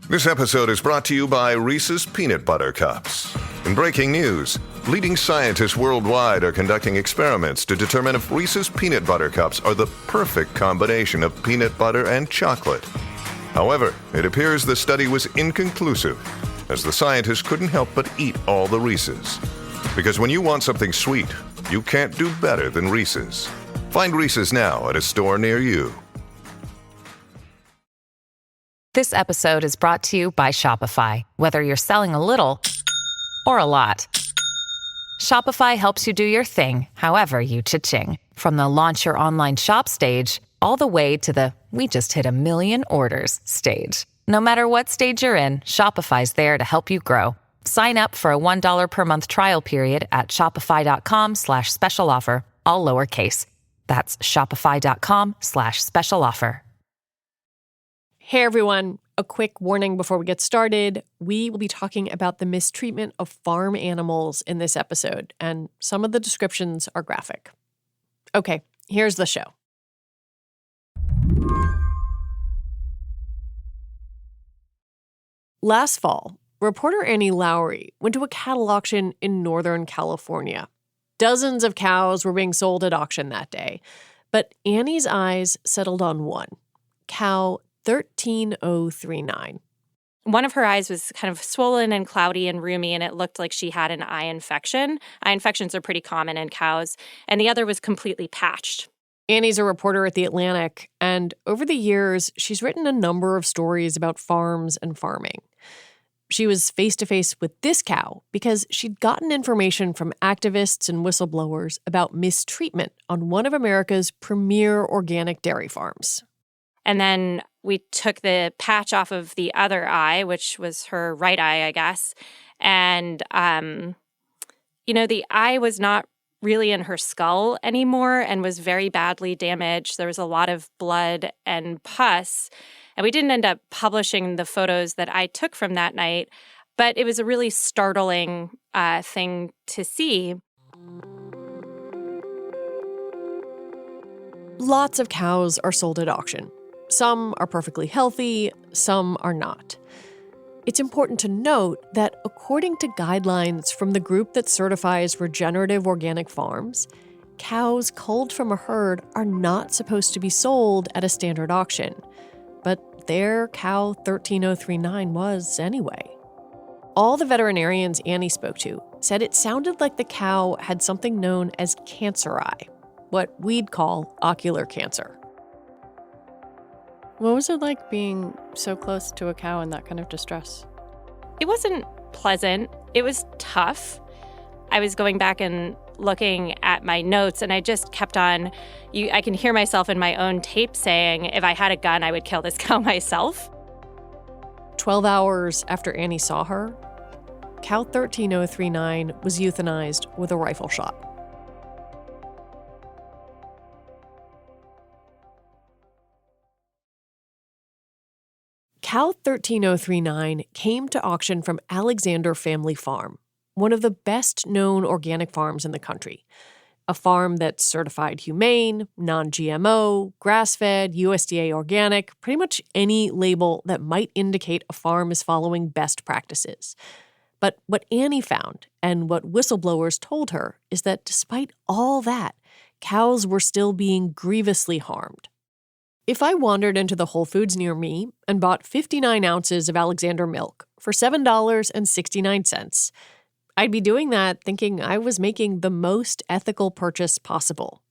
This episode is brought to you by Reese's Peanut Butter Cups. In breaking news, leading scientists worldwide are conducting experiments to determine if Reese's Peanut Butter Cups are the perfect combination of peanut butter and chocolate. However, it appears the study was inconclusive, as the scientists couldn't help but eat all the Reese's. Because when you want something sweet, you can't do better than Reese's. Find Reese's now at a store near you. This episode is brought to you by Shopify. Whether you're selling a little or a lot, Shopify helps you do your thing, however you cha-ching. From the launch your online shop stage, all the way to the we just hit 1 million orders stage. No matter what stage you're in, Shopify's there to help you grow. Sign up for a $1 per month trial period at shopify.com/special offer, all lowercase. That's shopify.com/special offer. Hey everyone, a quick warning before we get started. We will be talking about the mistreatment of farm animals in this episode, and some of the descriptions are graphic. Okay, here's the show. Last fall, reporter Annie Lowry went to a cattle auction in Northern California. Dozens of cows were being sold at auction that day, but Annie's eyes settled on one, cow 13039. One of her eyes was kind of swollen and cloudy and rheumy, and it looked like she had an eye infection. Eye infections are pretty common in cows. And the other was completely patched. Annie's a reporter at The Atlantic, and over the years, she's written a number of stories about farms and farming. She was face-to-face with this cow because she'd gotten information from activists and whistleblowers about mistreatment on one of America's premier organic dairy farms. And then we took the patch off of the other eye, which was her right eye, I guess. And, the eye was not really in her skull anymore and was very badly damaged. There was a lot of blood and pus. And we didn't end up publishing the photos that I took from that night, but it was a really startling thing to see. Lots of cows are sold at auction. Some are perfectly healthy, some are not. It's important to note that according to guidelines from the group that certifies regenerative organic farms, cows culled from a herd are not supposed to be sold at a standard auction. But their cow 13039 was anyway. All the veterinarians Annie spoke to said it sounded like the cow had something known as cancer eye, what we'd call ocular cancer. What was it like being so close to a cow in that kind of distress? It wasn't pleasant. It was tough. I was going back and looking at my notes, and I just kept on. I can hear myself in my own tape saying, if I had a gun, I would kill this cow myself. 12 hours after Annie saw her, cow 13039 was euthanized with a rifle shot. Cow 13039 came to auction from Alexander Family Farm, one of the best-known organic farms in the country. A farm that's certified humane, non-GMO, grass-fed, USDA organic, pretty much any label that might indicate a farm is following best practices. But what Annie found, and what whistleblowers told her, is that despite all that, cows were still being grievously harmed. If I wandered into the Whole Foods near me and bought 59 ounces of Alexander milk for $7.69, I'd be doing that thinking I was making the most ethical purchase possible.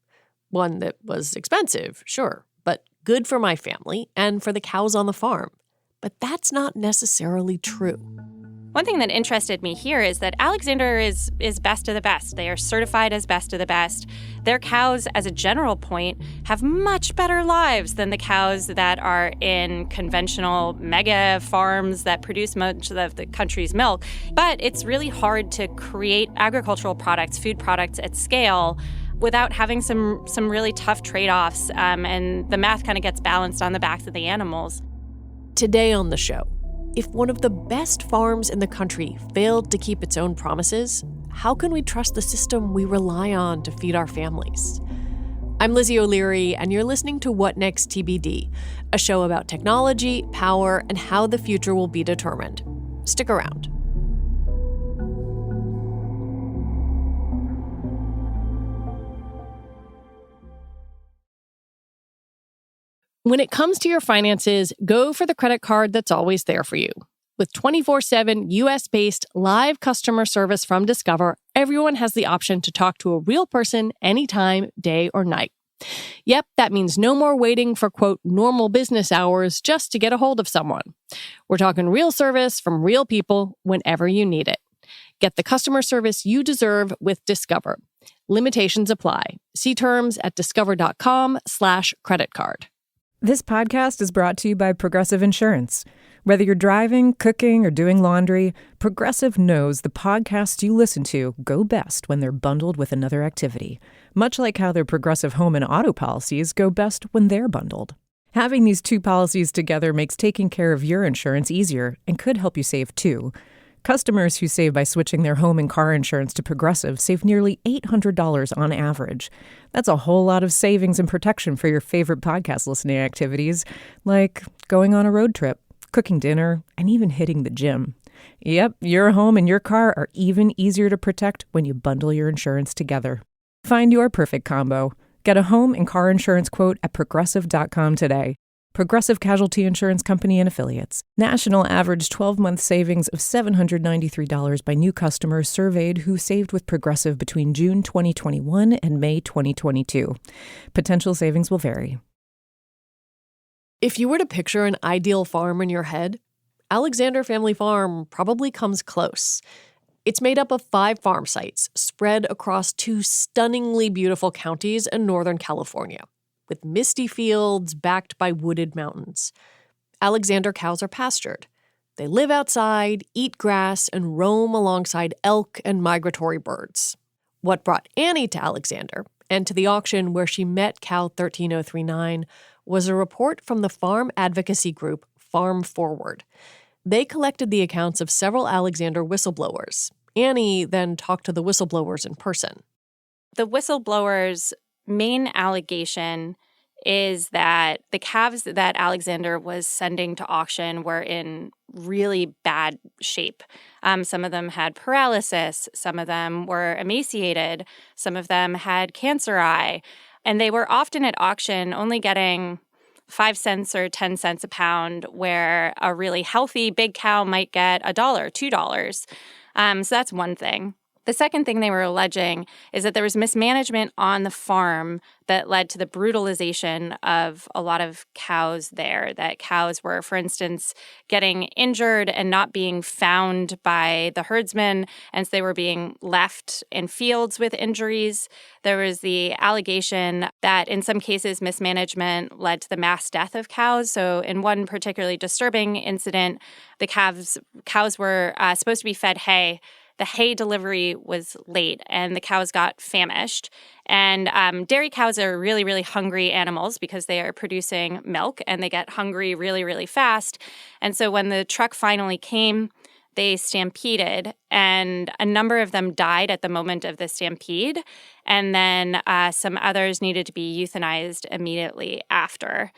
One that was expensive, sure, but good for my family and for the cows on the farm. But that's not necessarily true. One thing that interested me here is that Alexander is best of the best. They are certified as best of the best. Their cows, as a general point, have much better lives than the cows that are in conventional mega farms that produce much of the country's milk. But it's really hard to create agricultural products, food products at scale without having some really tough trade-offs, and the math kind of gets balanced on the backs of the animals. Today on the show, if one of the best farms in the country failed to keep its own promises, how can we trust the system we rely on to feed our families? I'm Lizzie O'Leary, and you're listening to What Next TBD, a show about technology, power, and how the future will be determined. Stick around. When it comes to your finances, go for the credit card that's always there for you. With 24/7 US-based live customer service from Discover, everyone has the option to talk to a real person anytime, day or night. Yep, that means no more waiting for, quote, normal business hours just to get a hold of someone. We're talking real service from real people whenever you need it. Get the customer service you deserve with Discover. Limitations apply. See terms at discover.com/creditcard. This podcast is brought to you by Progressive Insurance. Whether you're driving, cooking, or doing laundry, Progressive knows the podcasts you listen to go best when they're bundled with another activity, much like how their Progressive home and auto policies go best when they're bundled. Having these two policies together makes taking care of your insurance easier and could help you save too. Customers who save by switching their home and car insurance to Progressive save nearly $800 on average. That's a whole lot of savings and protection for your favorite podcast listening activities, like going on a road trip, cooking dinner, and even hitting the gym. Yep, your home and your car are even easier to protect when you bundle your insurance together. Find your perfect combo. Get a home and car insurance quote at Progressive.com today. Progressive Casualty Insurance Company and Affiliates. National average 12-month savings of $793 by new customers surveyed who saved with Progressive between June 2021 and May 2022. Potential savings will vary. If you were to picture an ideal farm in your head, Alexander Family Farm probably comes close. It's made up of 5 farm sites spread across 2 stunningly beautiful counties in Northern California, with misty fields backed by wooded mountains. Alexander cows are pastured. They live outside, eat grass, and roam alongside elk and migratory birds. What brought Annie to Alexander, and to the auction where she met cow 13039, was a report from the farm advocacy group Farm Forward. They collected the accounts of several Alexander whistleblowers. Annie then talked to the whistleblowers in person. The whistleblowers' main allegation is that the calves that Alexander was sending to auction were in really bad shape. Some of them had paralysis, some of them were emaciated, some of them had cancer eye, and they were often at auction only getting 5 cents or 10 cents a pound, where a really healthy big cow might get $1, $2. So that's one thing. The second thing they were alleging is that there was mismanagement on the farm that led to the brutalization of a lot of cows there, that cows were, for instance, getting injured and not being found by the herdsmen, and so they were being left in fields with injuries. There was the allegation that in some cases mismanagement led to the mass death of cows. So in one particularly disturbing incident, the cows were supposed to be fed hay. The hay delivery was late, and the cows got famished. And dairy cows are really, really hungry animals because they are producing milk, and they get hungry really, really fast. And so when the truck finally came, they stampeded, and a number of them died at the moment of the stampede. And then some others needed to be euthanized immediately after.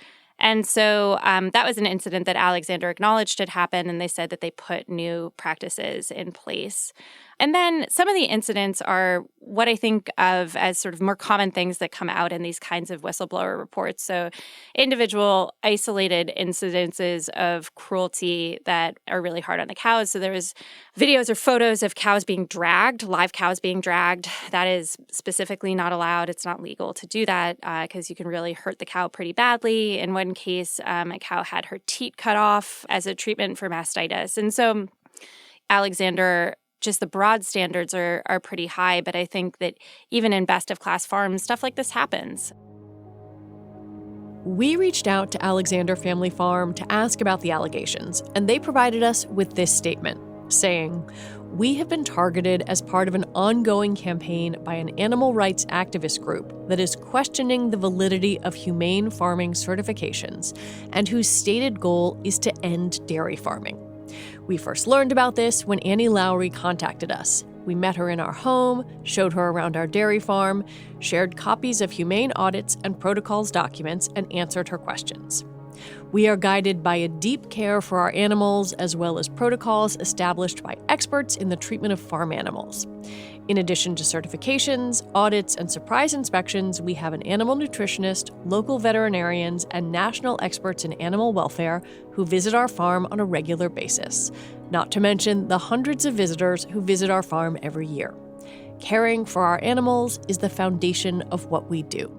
And so that was an incident that Alexander acknowledged had happened, and they said that they put new practices in place. And then some of the incidents are what I think of as sort of more common things that come out in these kinds of whistleblower reports. So individual isolated incidences of cruelty that are really hard on the cows. So there was videos or photos of cows being dragged, live cows being dragged. That is specifically not allowed. It's not legal to do that because you can really hurt the cow pretty badly. In one case, a cow had her teat cut off as a treatment for mastitis. And so Alexander, just the broad standards are pretty high, but I think that even in best-of-class farms, stuff like this happens. We reached out to Alexander Family Farm to ask about the allegations, and they provided us with this statement, saying, "We have been targeted as part of an ongoing campaign by an animal rights activist group that is questioning the validity of humane farming certifications and whose stated goal is to end dairy farming. We first learned about this when Annie Lowry contacted us. We met her in our home, showed her around our dairy farm, shared copies of humane audits and protocols documents, and answered her questions. We are guided by a deep care for our animals, as well as protocols established by experts in the treatment of farm animals. In addition to certifications, audits, and surprise inspections, we have an animal nutritionist, local veterinarians, and national experts in animal welfare who visit our farm on a regular basis, not to mention the hundreds of visitors who visit our farm every year. Caring for our animals is the foundation of what we do.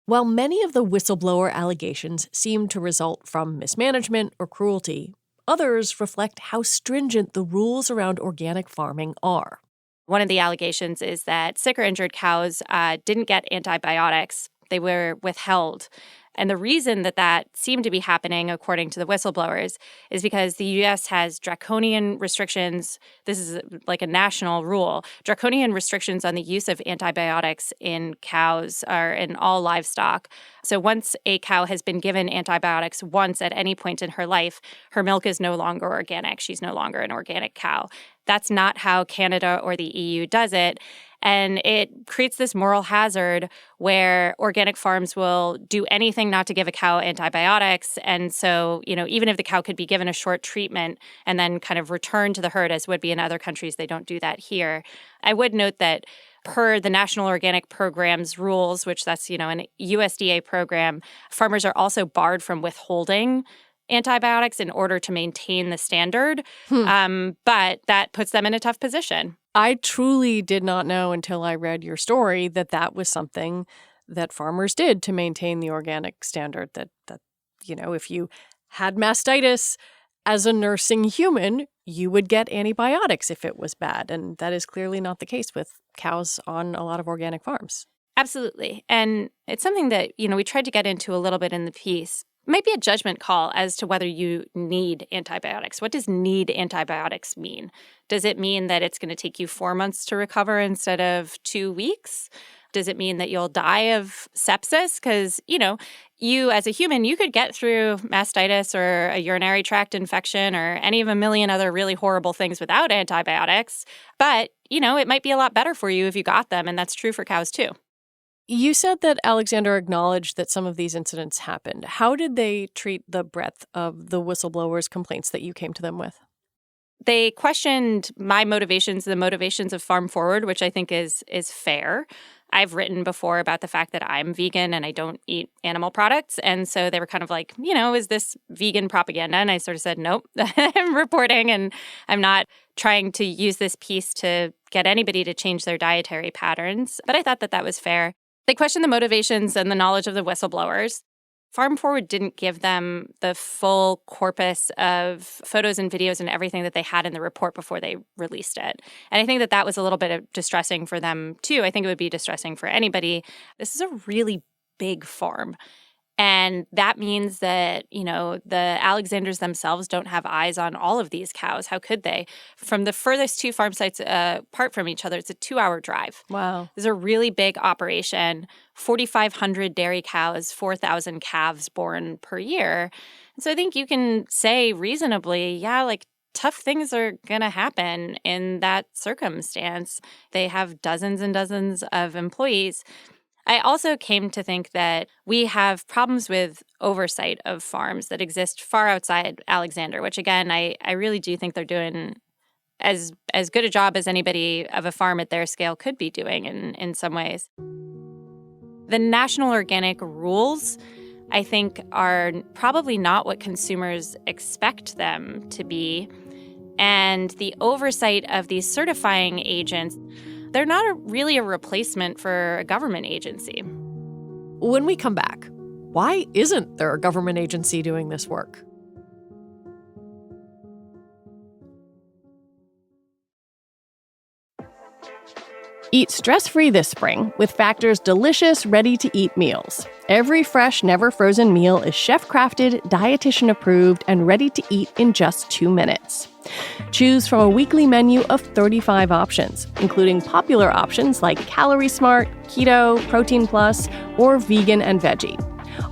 While many of the whistleblower allegations seem to result from mismanagement or cruelty, others reflect how stringent the rules around organic farming are. One of the allegations is that sick or injured cows didn't get antibiotics. They were withheld. And the reason that seemed to be happening, according to the whistleblowers, is because the U.S. has draconian restrictions. This is like a national rule. Draconian restrictions on the use of antibiotics in cows or in all livestock. So once a cow has been given antibiotics once at any point in her life, her milk is no longer organic. She's no longer an organic cow. That's not how Canada or the EU does it. And it creates this moral hazard where organic farms will do anything not to give a cow antibiotics. And so, even if the cow could be given a short treatment and then kind of returned to the herd, as would be in other countries, they don't do that here. I would note that per the National Organic Program's rules, which that's, an USDA program, farmers are also barred from withholding antibiotics in order to maintain the standard. But that puts them in a tough position. I truly did not know until I read your story that was something that farmers did to maintain the organic standard, that if you had mastitis as a nursing human, you would get antibiotics if it was bad. And that is clearly not the case with cows on a lot of organic farms. Absolutely. And it's something that, we tried to get into a little bit in the piece. Might be a judgment call as to whether you need antibiotics. What does need antibiotics mean? Does it mean that it's going to take you 4 months to recover instead of 2 weeks? Does it mean that you'll die of sepsis? Because, you as a human, you could get through mastitis or a urinary tract infection or any of a million other really horrible things without antibiotics. But, it might be a lot better for you if you got them. And that's true for cows, too. You said that Alexander acknowledged that some of these incidents happened. How did they treat the breadth of the whistleblowers' complaints that you came to them with? They questioned my motivations, the motivations of Farm Forward, which I think is fair. I've written before about the fact that I'm vegan and I don't eat animal products. And so they were kind of like, is this vegan propaganda? And I sort of said, nope, I'm reporting and I'm not trying to use this piece to get anybody to change their dietary patterns. But I thought that was fair. They questioned the motivations and the knowledge of the whistleblowers. Farm Forward didn't give them the full corpus of photos and videos and everything that they had in the report before they released it. And I think that was a little bit distressing for them, too. I think it would be distressing for anybody. This is a really big farm. And that means that, the Alexanders themselves don't have eyes on all of these cows. How could they? From the furthest two farm sites apart from each other, it's a 2-hour drive. Wow. This is a really big operation. 4,500 dairy cows, 4,000 calves born per year. And so I think you can say reasonably, tough things are going to happen in that circumstance. They have dozens and dozens of employees. I also came to think that we have problems with oversight of farms that exist far outside Alexander, which, again, I really do think they're doing as good a job as anybody of a farm at their scale could be doing in some ways. The national organic rules, I think, are probably not what consumers expect them to be. And the oversight of these certifying agents, they're not really a replacement for a government agency. When we come back, why isn't there a government agency doing this work? Eat stress-free this spring with Factor's delicious, ready-to-eat meals. Every fresh, never-frozen meal is chef-crafted, dietitian-approved, and ready to eat in just 2 minutes. Choose from a weekly menu of 35 options, including popular options like Calorie Smart, Keto, Protein Plus, or Vegan and Veggie.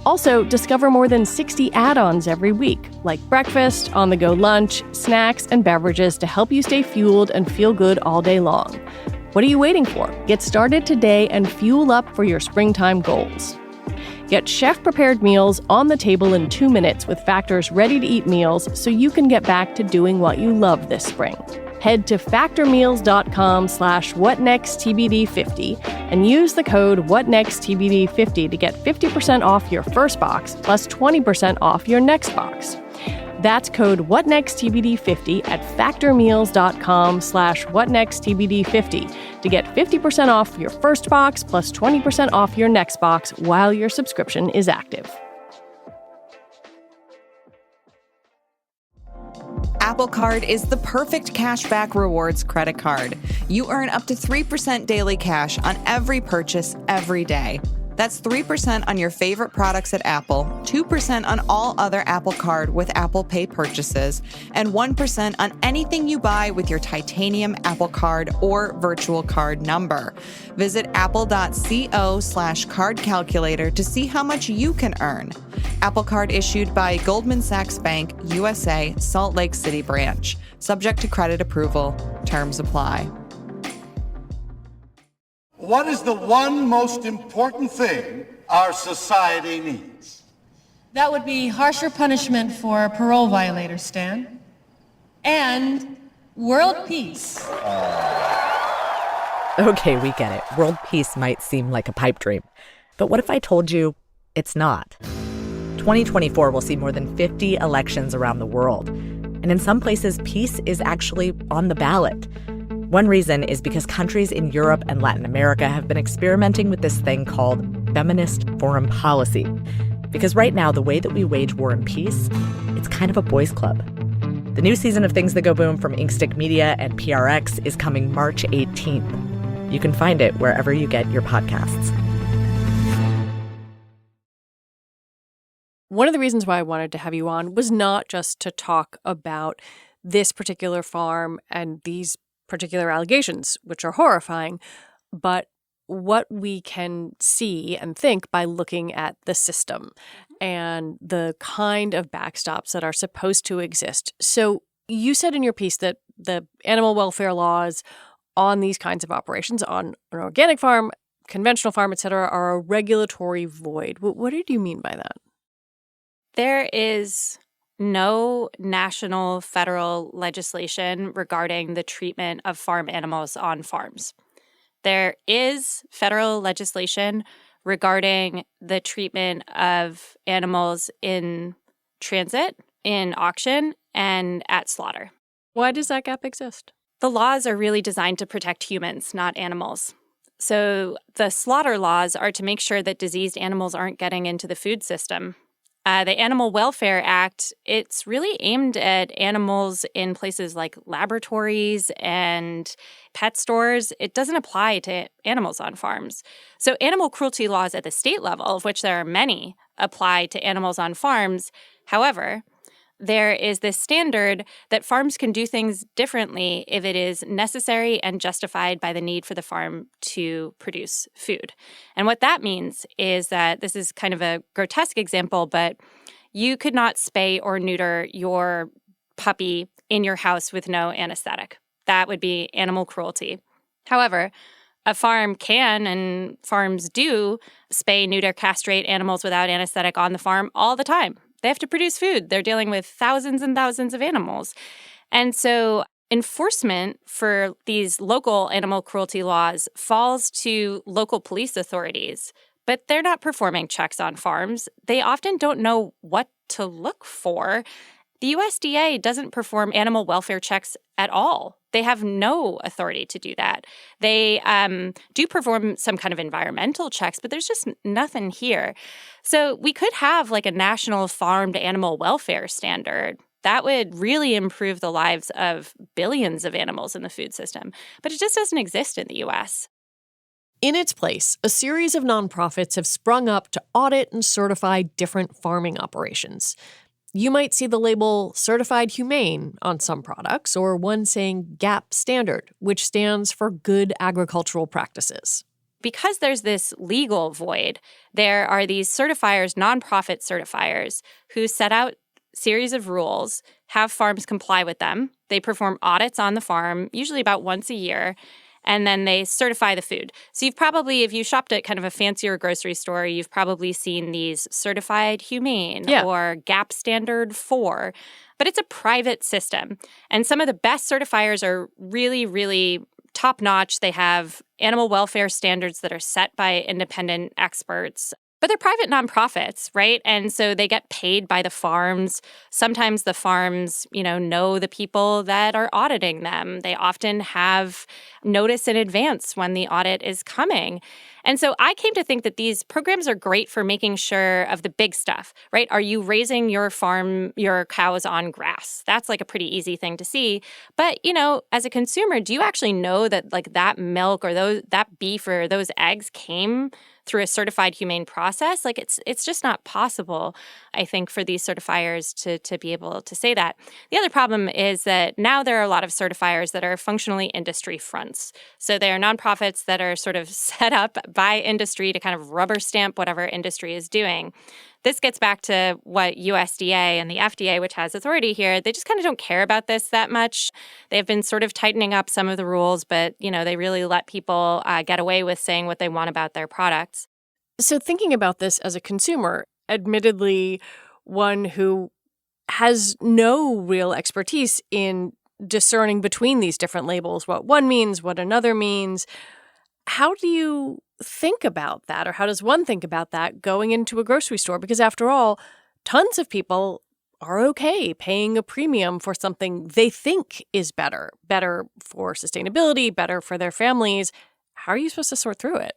Also, discover more than 60 add-ons every week, like breakfast, on-the-go lunch, snacks, and beverages to help you stay fueled and feel good all day long. What are you waiting for? Get started today and fuel up for your springtime goals. Get chef-prepared meals on the table in 2 minutes with Factor's ready-to-eat meals so you can get back to doing what you love this spring. Head to factormeals.com/whatnexttbd50 and use the code whatnexttbd50 to get 50% off your first box plus 20% off your next box. That's code whatnexttbd50 at factormeals.com/whatnexttbd50 to get 50% off your first box plus 20% off your next box while your subscription is active. Apple Card is the perfect cashback rewards credit card. You earn up to 3% daily cash on every purchase every day. That's 3% on your favorite products at Apple, 2% on all other Apple Card with Apple Pay purchases, and 1% on anything you buy with your titanium Apple Card or virtual card number. Visit apple.co/card calculator to see how much you can earn. Apple Card issued by Goldman Sachs Bank, USA, Salt Lake City branch. Subject to credit approval. Terms apply. What is the one most important thing our society needs? That would be harsher punishment for parole violators, Stan. And world peace. Okay, we get it. World peace might seem like a pipe dream. But what if I told you it's not? 2024 will see more than 50 elections around the world. And in some places, peace is actually on the ballot. One reason is because countries in Europe and Latin America have been experimenting with this thing called feminist foreign policy. Because right now, the way that we wage war and peace, it's kind of a boys' club. The new season of Things That Go Boom from Inkstick Media and PRX is coming March 18th. You can find it wherever you get your podcasts. One of the reasons why I wanted to have you on was not just to talk about this particular farm and these particular allegations, which are horrifying, but what we can see and think by looking at the system and the kind of backstops that are supposed to exist. So you said in your piece that the animal welfare laws on these kinds of operations, on an organic farm, conventional farm, et cetera, are a regulatory void. What did you mean by that? There is no national federal legislation regarding the treatment of farm animals on farms. There is federal legislation regarding the treatment of animals in transit, in auction, and at slaughter. Why does that gap exist? The laws are really designed to protect humans, not animals. So the slaughter laws are to make sure that diseased animals aren't getting into the food system. The Animal Welfare Act, it's really aimed at animals in places like laboratories and pet stores. It doesn't apply to animals on farms. So animal cruelty laws at the state level, of which there are many, apply to animals on farms. However, there is this standard that farms can do things differently if it is necessary and justified by the need for the farm to produce food. And what that means is that this is kind of a grotesque example, but you could not spay or neuter your puppy in your house with no anesthetic. That would be animal cruelty. However, a farm can, and farms do, spay, neuter, castrate animals without anesthetic on the farm all the time. They have to produce food. They're dealing with thousands and thousands of animals. And so enforcement for these local animal cruelty laws falls to local police authorities, but they're not performing checks on farms. They often don't know what to look for. The USDA doesn't perform animal welfare checks at all. They have no authority to do that. They do perform some kind of environmental checks, but there's just nothing here. So we could have like a national farmed animal welfare standard. That would really improve the lives of billions of animals in the food system. But it just doesn't exist in the U.S. In its place, a series of nonprofits have sprung up to audit and certify different farming operations. You might see the label Certified Humane on some products, or one saying GAP Standard, which stands for Good Agricultural Practices. because there's this legal void, there are these certifiers, nonprofit certifiers, who set out series of rules, have farms comply with them. They perform audits on the farm, usually about once a year, and then they certify the food. So you've probably, if you shopped at kind of a fancier grocery store, you've probably seen these certified humane or GAP standard 4. But it's a private system. And some of the best certifiers are really, really top-notch. They have animal welfare standards that are set by independent experts. But they're private nonprofits, right? And so they get paid by the farms. Sometimes the farms, know the people that are auditing them. They often have notice in advance when the audit is coming. And so I came to think that these programs are great for making sure of the big stuff, right? Are you raising your cows on grass? That's like a pretty easy thing to see. But, as a consumer, do you actually know that like that milk or that beef or those eggs came through a certified humane process? Like it's just not possible, I think, for these certifiers to be able to say that. The other problem is that now there are a lot of certifiers that are functionally industry fronts. So they are nonprofits that are sort of set up by industry to kind of rubber stamp whatever industry is doing. This gets back to what USDA and the FDA, which has authority here, they just kind of don't care about this that much. They've been sort of tightening up some of the rules, but, they really let people get away with saying what they want about their products. So thinking about this as a consumer, admittedly, one who has no real expertise in discerning between these different labels, what one means, what another means, how do you think about that, or how does one think about that going into a grocery store? Because after all, tons of people are okay paying a premium for something they think is better for sustainability, better for their families. How are you supposed to sort through it?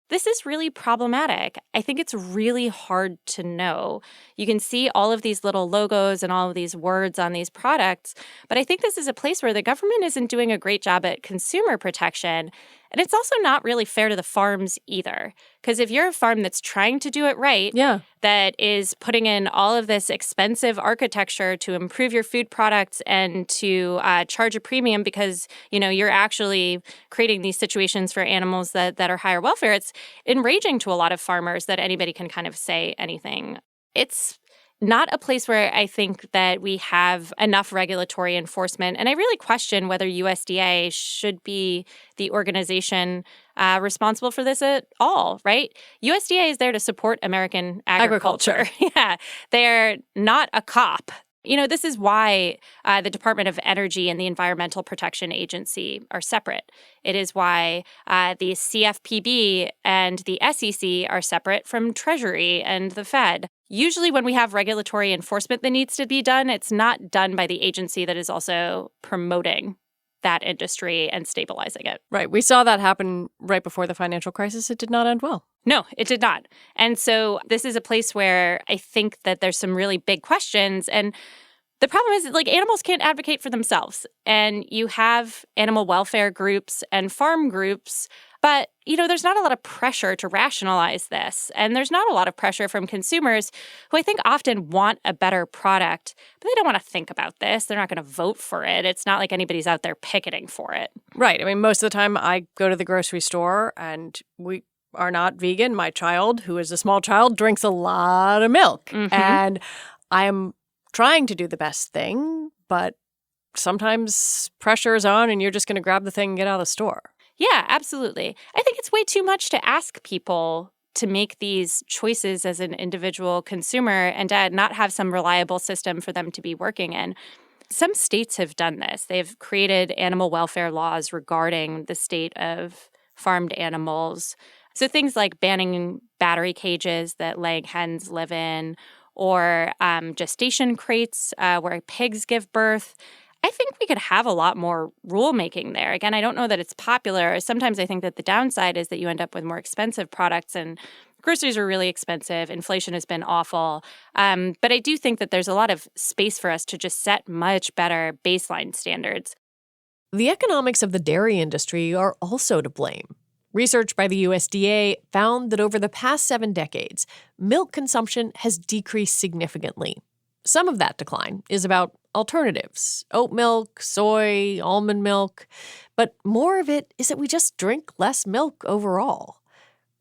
This is really problematic. I think it's really hard to know. You can see all of these little logos and all of these words on these products, but I think this is a place where the government isn't doing a great job at consumer protection. And it's also not really fair to the farms either. Because if you're a farm that's trying to do it right, that is putting in all of this expensive architecture to improve your food products and to charge a premium because, you're actually creating these situations for animals that are higher welfare, it's enraging to a lot of farmers that anybody can kind of say anything. It's not a place where I think that we have enough regulatory enforcement. And I really question whether USDA should be the organization responsible for this at all, right? USDA is there to support American agriculture. They're not a cop. This is why the Department of Energy and the Environmental Protection Agency are separate. It is why the CFPB and the SEC are separate from Treasury and the Fed. Usually when we have regulatory enforcement that needs to be done, it's not done by the agency that is also promoting that industry and stabilizing it. Right. We saw that happen right before the financial crisis. It did not end well. No, it did not. And so this is a place where I think that there's some really big questions. And the problem is that, animals can't advocate for themselves. And you have animal welfare groups and farm groups, but, there's not a lot of pressure to rationalize this. And there's not a lot of pressure from consumers who I think often want a better product, but they don't want to think about this. They're not going to vote for it. It's not like anybody's out there picketing for it. Right. I mean, most of the time I go to the grocery store and we are not vegan. My child, who is a small child, drinks a lot of milk. Mm-hmm. And I am trying to do the best thing, but sometimes pressure is on and you're just going to grab the thing and get out of the store. Yeah, absolutely. I think it's way too much to ask people to make these choices as an individual consumer and to not have some reliable system for them to be working in. Some states have done this. They've created animal welfare laws regarding the state of farmed animals. So things like banning battery cages that laying hens live in, or gestation crates where pigs give birth. I think we could have a lot more rulemaking there. Again, I don't know that it's popular. Sometimes I think that the downside is that you end up with more expensive products, and groceries are really expensive. Inflation has been awful. But I do think that there's a lot of space for us to just set much better baseline standards. The economics of the dairy industry are also to blame. Research by the USDA found that over the past 7 decades, milk consumption has decreased significantly. Some of that decline is about alternatives, oat milk, soy, almond milk. But more of it is that we just drink less milk overall.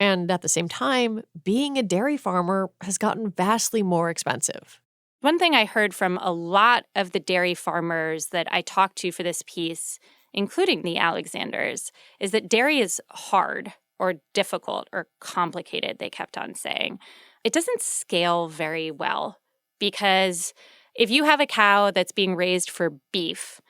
And at the same time, being a dairy farmer has gotten vastly more expensive. One thing I heard from a lot of the dairy farmers that I talked to for this piece, including the Alexanders, is that dairy is hard or difficult or complicated, they kept on saying. It doesn't scale very well because if you have a cow that's being raised for beef,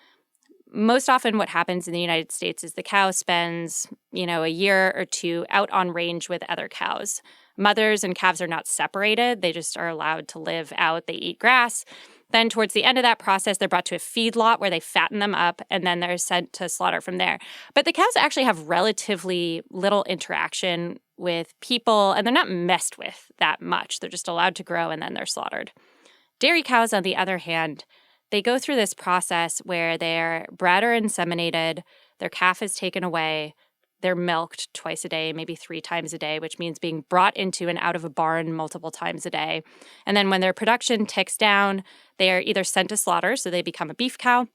most often what happens in the United States is the cow spends, a year or two out on range with other cows. Mothers and calves are not separated. They just are allowed to live out. They eat grass. Then towards the end of that process, they're brought to a feedlot where they fatten them up, and then they're sent to slaughter from there. But the cows actually have relatively little interaction with people, and they're not messed with that much. They're just allowed to grow, and then they're slaughtered. Dairy cows, on the other hand, they go through this process where they're bred or inseminated, their calf is taken away, they're milked twice a day, maybe 3 times a day, which means being brought into and out of a barn multiple times a day. And then when their production ticks down, they are either sent to slaughter, so they become a beef cow,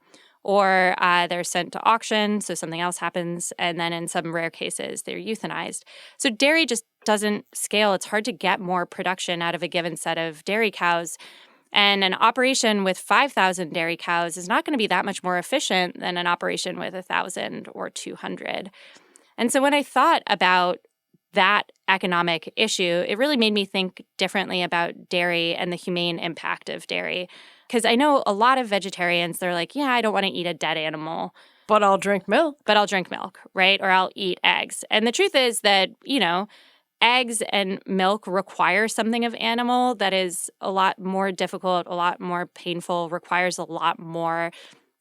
or they're sent to auction, so something else happens. And then in some rare cases, they're euthanized. So dairy just doesn't scale. It's hard to get more production out of a given set of dairy cows. And an operation with 5,000 dairy cows is not going to be that much more efficient than an operation with 1,000 or 200. And so when I thought about that economic issue, it really made me think differently about dairy and the humane impact of dairy. Because I know a lot of vegetarians, they're like, yeah, I don't want to eat a dead animal. But I'll drink milk. Right? Or I'll eat eggs. And the truth is that, eggs and milk require something of animal that is a lot more difficult, a lot more painful, requires a lot more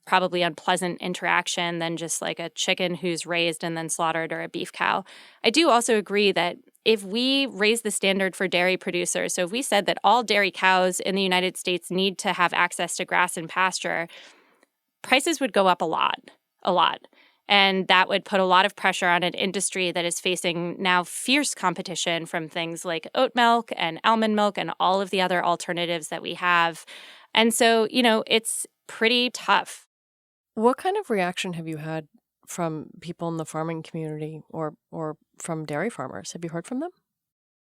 probably unpleasant interaction than just like a chicken who's raised and then slaughtered or a beef cow. I do also agree that if we raise the standard for dairy producers, so if we said that all dairy cows in the United States need to have access to grass and pasture, prices would go up a lot. And that would put a lot of pressure on an industry that is facing now fierce competition from things like oat milk and almond milk and all of the other alternatives that we have. And so, it's pretty tough. What kind of reaction have you had from people in the farming community or from dairy farmers? Have you heard from them?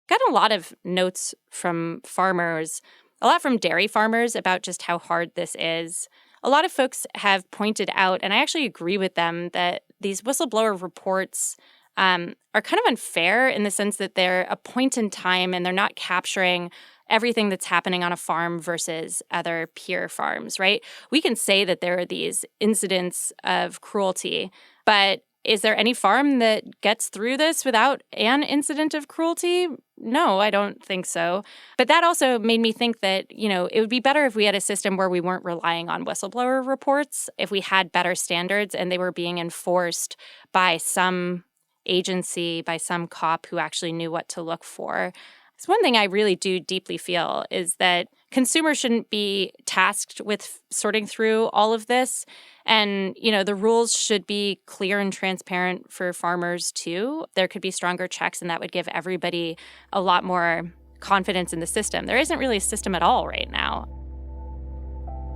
Got a lot of notes from farmers, a lot from dairy farmers about just how hard this is. A lot of folks have pointed out, and I actually agree with them, that these whistleblower reports are kind of unfair in the sense that they're a point in time and they're not capturing everything that's happening on a farm versus other peer farms, right? We can say that there are these incidents of cruelty, but is there any farm that gets through this without an incident of cruelty? No, I don't think so. But that also made me think that, it would be better if we had a system where we weren't relying on whistleblower reports, if we had better standards and they were being enforced by some agency, by some cop who actually knew what to look for. So one thing I really do deeply feel is that consumers shouldn't be tasked with sorting through all of this. And, the rules should be clear and transparent for farmers, too. There could be stronger checks, and that would give everybody a lot more confidence in the system. There isn't really a system at all right now.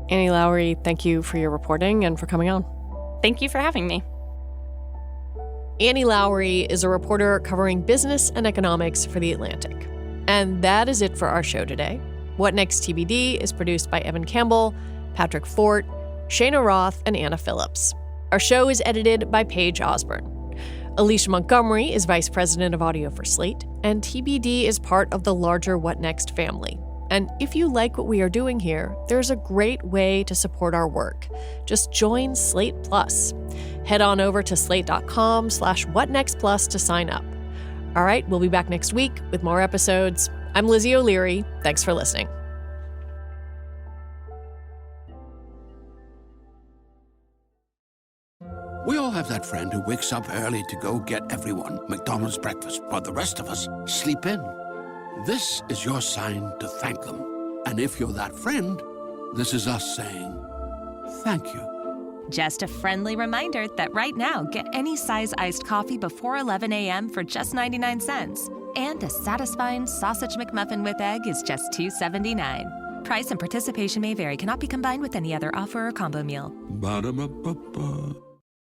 Annie Lowrey, thank you for your reporting and for coming on. Thank you for having me. Annie Lowrey is a reporter covering business and economics for The Atlantic. And that is it for our show today. What Next TBD is produced by Evan Campbell, Patrick Fort, Shayna Roth, and Anna Phillips. Our show is edited by Paige Osborne. Alicia Montgomery is vice president of audio for Slate, and TBD is part of the larger What Next family. And if you like what we are doing here, there's a great way to support our work. Just join Slate Plus. Head on over to slate.com/whatnextplus to sign up. All right, we'll be back next week with more episodes. I'm Lizzie O'Leary. Thanks for listening. We all have that friend who wakes up early to go get everyone McDonald's breakfast, while the rest of us sleep in. This is your sign to thank them. And if you're that friend, this is us saying thank you. Just a friendly reminder that right now, get any size iced coffee before 11 a.m. for just 99 cents. And a satisfying sausage McMuffin with egg is just $2.79. Price and participation may vary. Cannot be combined with any other offer or combo meal. Ba-da-ba-ba-ba.